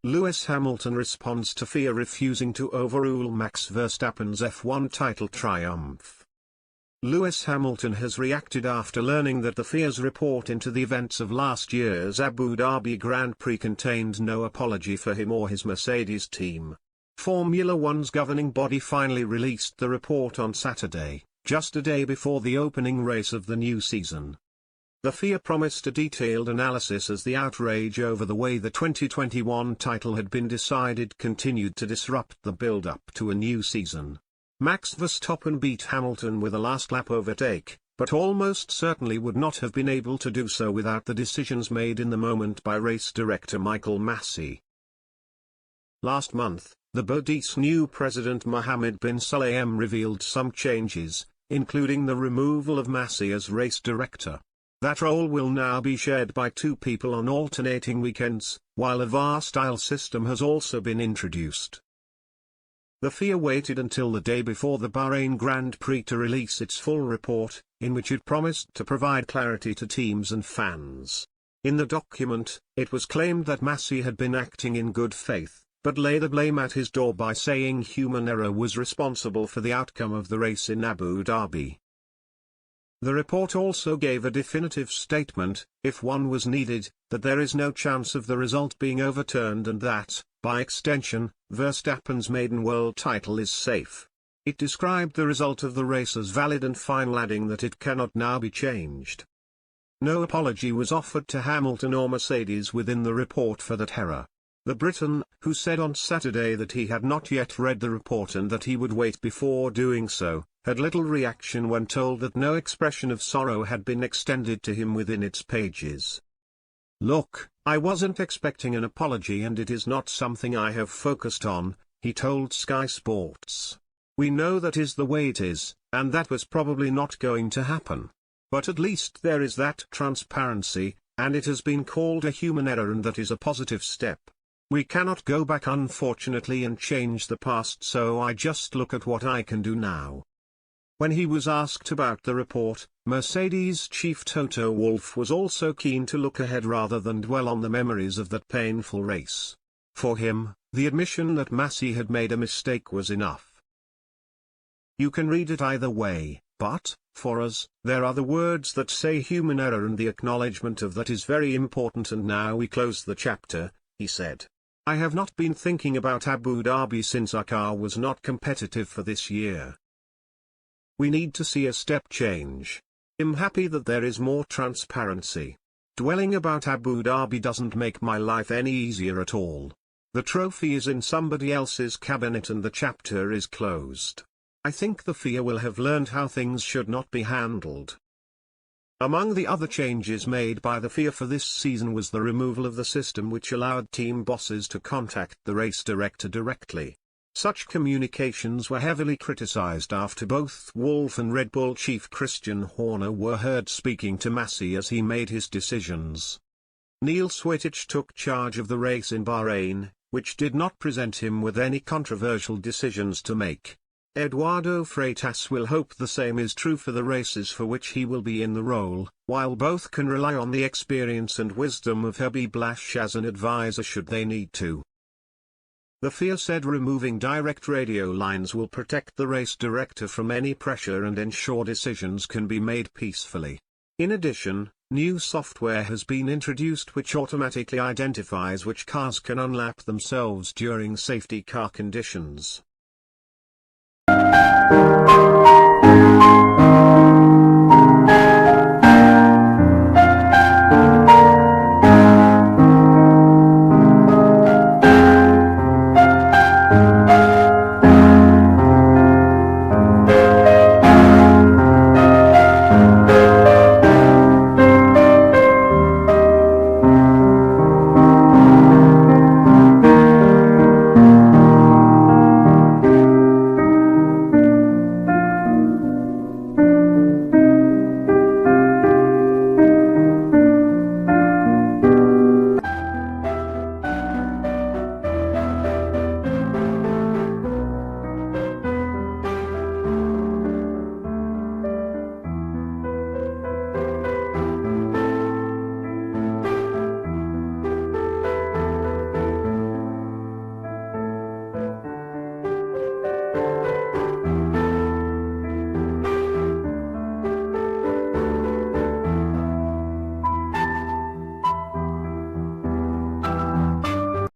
Lewis Hamilton responds to FIA refusing to overrule Max Verstappen's F1 title triumph. Lewis Hamilton has reacted after learning that the FIA's report into the events of last year's Abu Dhabi Grand Prix contained no apology for him or his Mercedes team. Formula One's governing body finally released the report on Saturday, just a day before the opening race of the new season. The FIA promised a detailed analysis as the outrage over the way the 2021 title had been decided continued to disrupt the build-up to a new season. Max Verstappen beat Hamilton with a last-lap overtake, but almost certainly would not have been able to do so without the decisions made in the moment by race director Michael Masi. Last month, the body's new president Mohammed bin Sulayem revealed some changes, including the removal of Masi as race director. That role will now be shared by two people on alternating weekends, while a VAR-style system has also been introduced. The FIA waited until the day before the Bahrain Grand Prix to release its full report, in which it promised to provide clarity to teams and fans. In the document, it was claimed that Masi had been acting in good faith, but laid the blame at his door by saying human error was responsible for the outcome of the race in Abu Dhabi. The report also gave a definitive statement, if one was needed, that there is no chance of the result being overturned and that, by extension, Verstappen's maiden world title is safe. It described the result of the race as valid and final, adding that it cannot now be changed. No apology was offered to Hamilton or Mercedes within the report for that error. The Briton, who said on Saturday that he had not yet read the report and that he would wait before doing so, had little reaction when told that no expression of sorrow had been extended to him within its pages. "Look, I wasn't expecting an apology and it is not something I have focused on," he told Sky Sports. "We know that is the way it is, and that was probably not going to happen. But at least there is that transparency, and it has been called a human error, and that is a positive step. We cannot go back, unfortunately, and change the past, so I just look at what I can do now." When he was asked about the report, Mercedes chief Toto Wolff was also keen to look ahead rather than dwell on the memories of that painful race. For him, the admission that Masi had made a mistake was enough. "You can read it either way, but, for us, there are the words that say human error, and the acknowledgement of that is very important, and now we close the chapter," he said. "I have not been thinking about Abu Dhabi since our car was not competitive for this year. We need to see a step change. I'm happy that there is more transparency. Dwelling about Abu Dhabi doesn't make my life any easier at all. The trophy is in somebody else's cabinet and the chapter is closed. I think the FIA will have learned how things should not be handled." Among the other changes made by the FIA for this season was the removal of the system which allowed team bosses to contact the race director directly. Such communications were heavily criticized after both Wolff and Red Bull chief Christian Horner were heard speaking to Masi as he made his decisions. Neil Swittich took charge of the race in Bahrain, which did not present him with any controversial decisions to make. Eduardo Freitas will hope the same is true for the races for which he will be in the role, while both can rely on the experience and wisdom of Habib Lash as an advisor should they need to. The FIA said removing direct radio lines will protect the race director from any pressure and ensure decisions can be made peacefully. In addition, new software has been introduced which automatically identifies which cars can unlap themselves during safety car conditions.